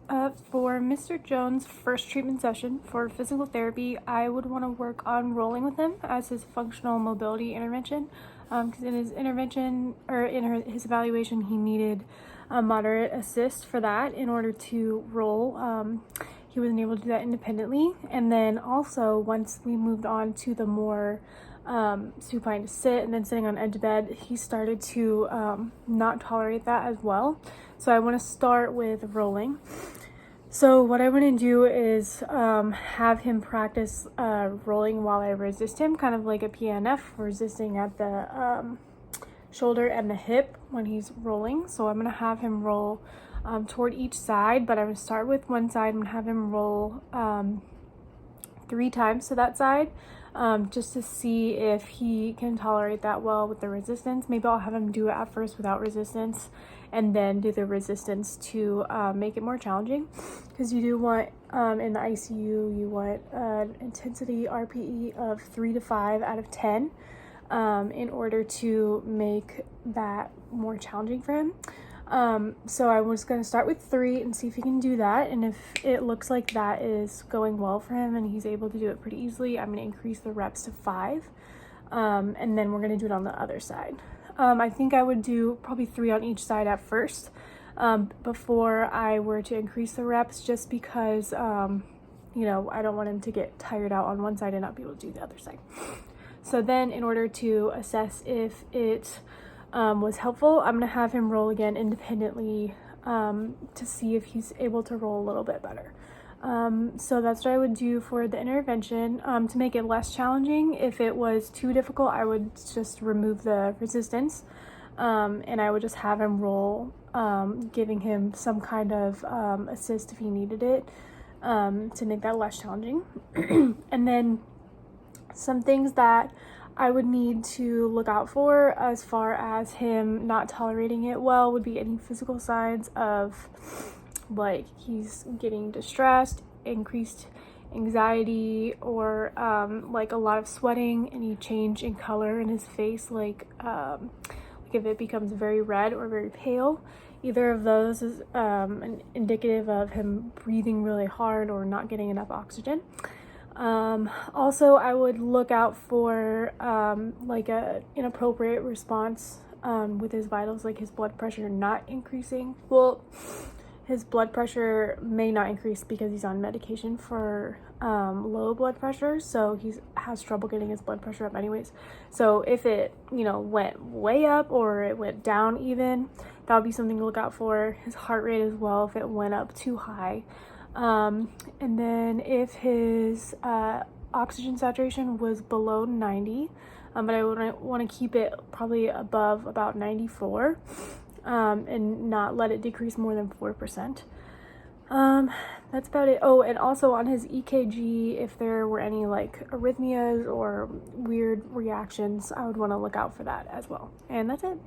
For Mr. Jones' first treatment session for physical therapy, I would want to work on rolling with him as his functional mobility intervention. Because in his intervention or in his evaluation, he needed a moderate assist for that in order to roll. He wasn't able to do that independently. And then also, once we moved on to the more supine to sit and then sitting on edge of bed, he started to not tolerate that as well. So I want to start with rolling. So what I want to do is have him practice rolling while I resist him, kind of like a PNF, resisting at the shoulder and the hip when he's rolling. So I'm going to have him roll toward each side, but I'm going to start with one side. I'm going to have him roll 3 times to that side, just to see if he can tolerate that well with the resistance. Maybe I'll have him do it at first without resistance and then do the resistance to make it more challenging, because you do want in the ICU you want an intensity RPE of 3 to 5 out of 10 in order to make that more challenging for him. So I was going to start with 3 and see if he can do that, and if it looks like that is going well for him and he's able to do it pretty easily, I'm going to increase the reps to 5, and then we're going to do it on the other side. I think I would do probably 3 on each side at first before I were to increase the reps, just because you know, I don't want him to get tired out on one side and not be able to do the other side. So then, in order to assess if it was helpful, I'm going to have him roll again independently to see if he's able to roll a little bit better. So that's what I would do for the intervention. To make it less challenging, if it was too difficult, I would just remove the resistance, and I would just have him roll, giving him some kind of assist if he needed it, to make that less challenging. And then some things that I would need to look out for as far as him not tolerating it well would be any physical signs of, like, he's getting distressed, increased anxiety, or like a lot of sweating, any change in color in his face, like if it becomes very red or very pale. Either of those is an indicative of him breathing really hard or not getting enough oxygen. Also, I would look out for like a inappropriate response with his vitals, like his blood pressure not increasing. Well, his blood pressure may not increase because he's on medication for low blood pressure, so he has trouble getting his blood pressure up anyways. So if it, you know, went way up or it went down even, that would be something to look out for. His heart rate as well, if it went up too high. And then if his oxygen saturation was below 90, but I would want to keep it probably above about 94, and not let it decrease more than 4%. That's about it. Oh, and also on his EKG, if there were any like arrhythmias or weird reactions, I would want to look out for that as well. And that's it.